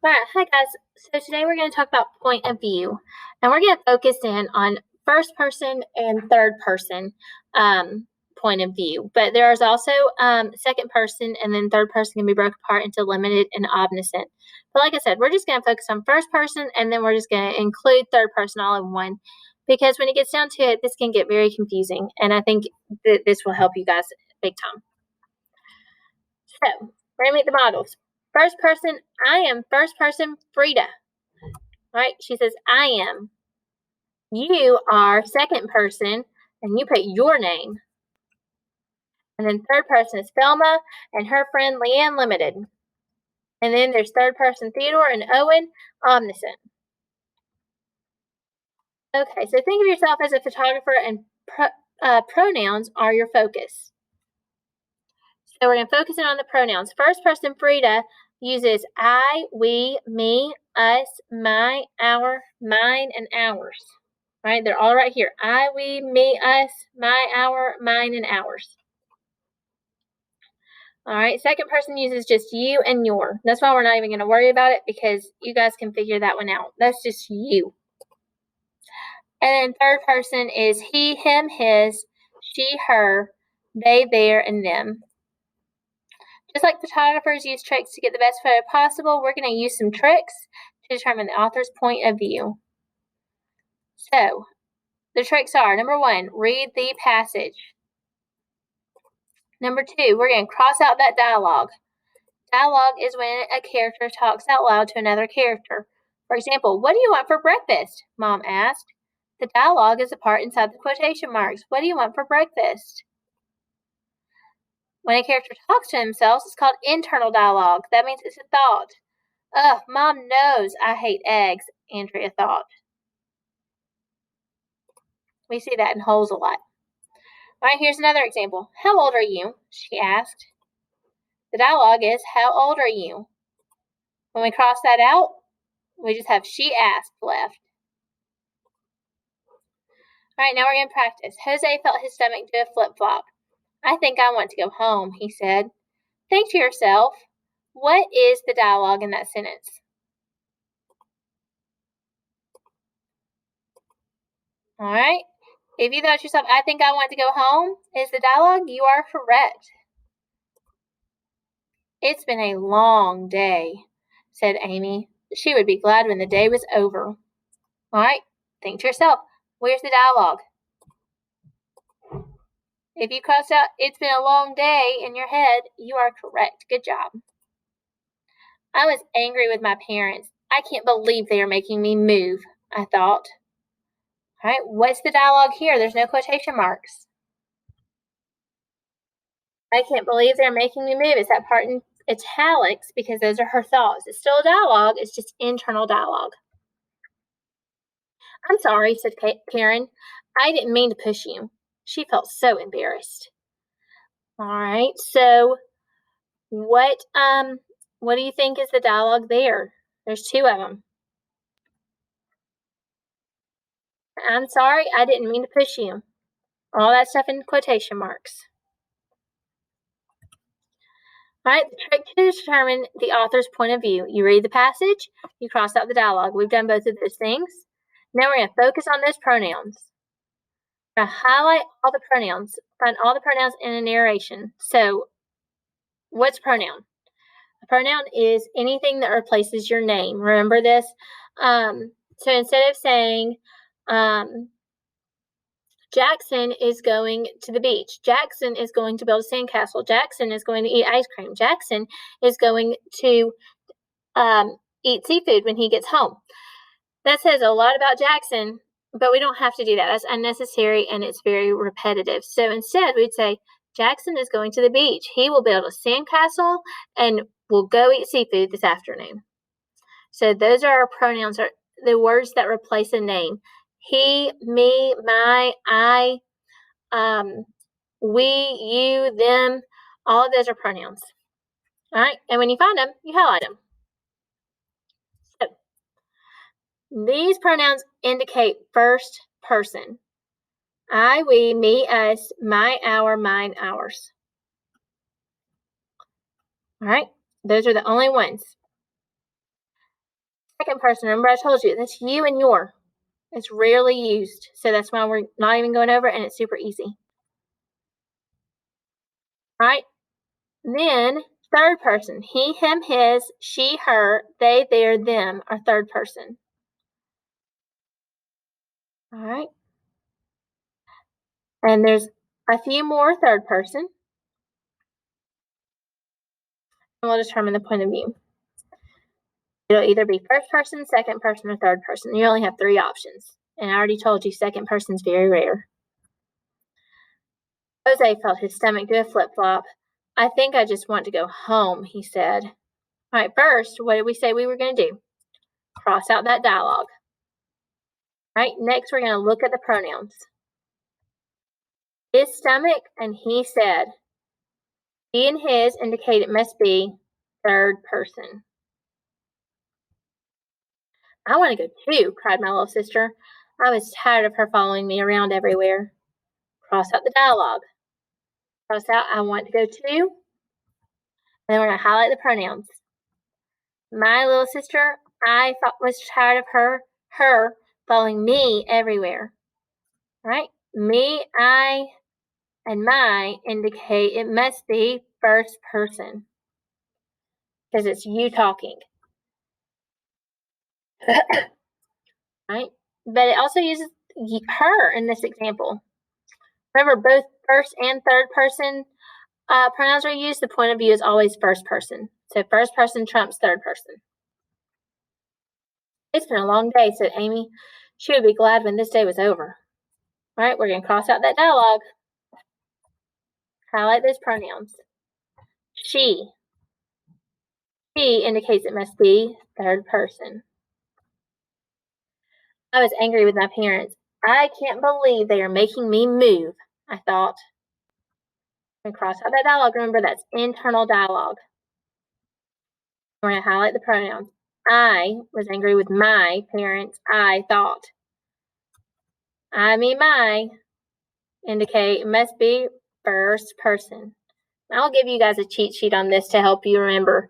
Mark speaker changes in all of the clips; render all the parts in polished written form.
Speaker 1: Alright, hi guys. So today we're going to talk about point of view, and we're going to focus in on first person and third person point of view. But there is also second person, and then third person can be broken apart into limited and omniscient. But like I said, we're just going to focus on first person, and then we're just going to include third person all in one, because when it gets down to it, this can get very confusing, and I think that this will help you guys big time. So we're going to meet the models. First person, I am first person Frida. Right? She says, I am. You are second person, and you put your name. And then third person is Thelma and her friend Leanne Limited. And then there's third person Theodore and Owen Omniscient. Okay, so think of yourself as a photographer, and pronouns are your focus. So we're going to focus in on the pronouns. First person Frida uses I, we, me, us, my, our, mine, and ours. Right? They're all right here. I, we, me, us, my, our, mine, and ours. All right. Second person uses just you and your. That's why we're not even going to worry about it, because you guys can figure that one out. That's just you. And then third person is he, him, his, she, her, they, their, and them. Just like photographers use tricks to get the best photo possible, we're going to use some tricks to determine the author's point of view. So, the tricks are, number one, read the passage. Number two, we're going to cross out that dialogue. Dialogue is when a character talks out loud to another character. For example, what do you want for breakfast? Mom asked. The dialogue is the part inside the quotation marks. What do you want for breakfast? When a character talks to himself, it's called internal dialogue. That means it's a thought. Ugh, Mom knows I hate eggs, Andrea thought. We see that in Holes a lot. All right, here's another example. How old are you? She asked. The dialogue is, how old are you? When we cross that out, we just have she asked left. All right, now we're going to practice. Jose felt his stomach do a flip-flop. I think I want to go home, he said. Think to yourself, what is the dialogue in that sentence? All right. If you thought to yourself, I think I want to go home, is the dialogue, you are correct. It's been a long day, said Amy. She would be glad when the day was over. All right. Think to yourself, where's the dialogue? If you crossed out, it's been a long day in your head, you are correct. Good job. I was angry with my parents. I can't believe they are making me move, I thought. All right, what's the dialogue here? There's no quotation marks. I can't believe they're making me move. Is that part in italics? Because those are her thoughts. It's still a dialogue. It's just internal dialogue. I'm sorry, said Karen. I didn't mean to push you. She felt so embarrassed. All right, so what do you think is the dialogue there? There's two of them. I'm sorry, I didn't mean to push you. All that stuff in quotation marks. All right, the trick to determine the author's point of view. You read the passage, you cross out the dialogue. We've done both of those things. Now we're going to focus on those pronouns. We're going to highlight all the pronouns, find all the pronouns in a narration. So, what's a pronoun? A pronoun is anything that replaces your name. Remember this? So instead of saying, Jackson is going to the beach. Jackson is going to build a sandcastle. Jackson is going to eat ice cream. Jackson is going to eat seafood when he gets home. That says a lot about Jackson, but we don't have to do that. That's unnecessary and it's very repetitive. So instead, we'd say, Jackson is going to the beach. He will build a sandcastle and will go eat seafood this afternoon. So those are our pronouns, are the words that replace a name. He, me, my, I, we, you, them, all of those are pronouns. All right, and when you find them, you highlight them. So these pronouns indicate first person. I, we, me, us, my, our, mine, ours. All right, those are the only ones. Second person, remember I told you, that's you and your. It's rarely used, so that's why we're not even going over it, and it's super easy. All right? Then, third person, he, him, his, she, her, they, their, them are third person. All right? And there's a few more third person. And we'll determine the point of view. It'll either be first person, second person, or third person. You only have 3 options. And I already told you second person's very rare. Jose felt his stomach do a flip-flop. I think I just want to go home, he said. All right, first, what did we say we were going to do? Cross out that dialogue. All right, next we're going to look at the pronouns. His stomach and he said. He and his indicate it must be third person. I want to go too, cried my little sister. I was tired of her following me around everywhere. Cross out the dialogue. Cross out I want to go too. And then we're going to highlight the pronouns. My little sister, I was tired of her following me everywhere. All right? Me, I, and my indicate it must be first person because it's you talking. Right? But it also uses her in this example. Remember, both first and third person pronouns are used. The point of view is always first person. So first person trumps third person. It's been a long day, said Amy. She would be glad when this day was over. All right, we're going to cross out that dialogue. Highlight those pronouns. She. She indicates it must be third person. I was angry with my parents. I can't believe they are making me move, I thought. And cross out that dialogue. Remember, that's internal dialogue. We're going to highlight the pronouns. I was angry with my parents, I thought. I mean my indicate it must be first person. I'll give you guys a cheat sheet on this to help you remember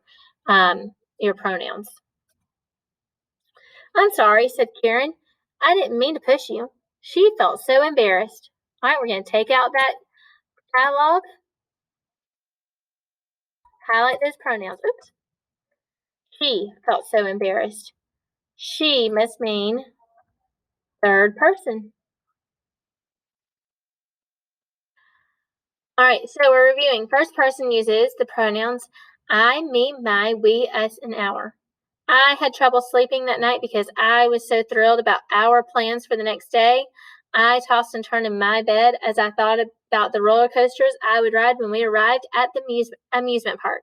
Speaker 1: your pronouns. I'm sorry, said Karen. I didn't mean to push you. She felt so embarrassed. All right, we're going to take out that dialogue. Highlight those pronouns. Oops. She felt so embarrassed. She must mean third person. All right, so we're reviewing. First person uses the pronouns I, me, my, we, us, and our. I had trouble sleeping that night because I was so thrilled about our plans for the next day. I tossed and turned in my bed as I thought about the roller coasters I would ride when we arrived at the amusement park.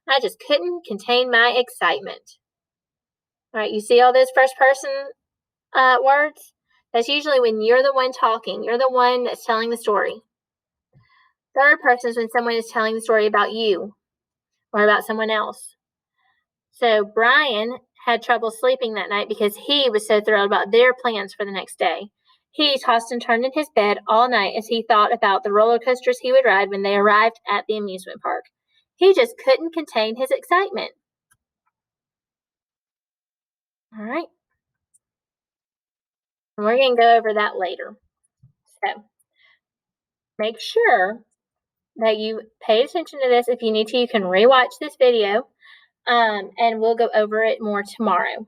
Speaker 1: I just couldn't contain my excitement. All right, you see all those first person words? That's usually when you're the one talking. You're the one that's telling the story. Third person is when someone is telling the story about you or about someone else. So Brian had trouble sleeping that night because he was so thrilled about their plans for the next day. He tossed and turned in his bed all night as he thought about the roller coasters he would ride when they arrived at the amusement park. He just couldn't contain his excitement. All right. And we're going to go over that later. So make sure that you pay attention to this. If you need to, you can rewatch this video, and we'll go over it more tomorrow.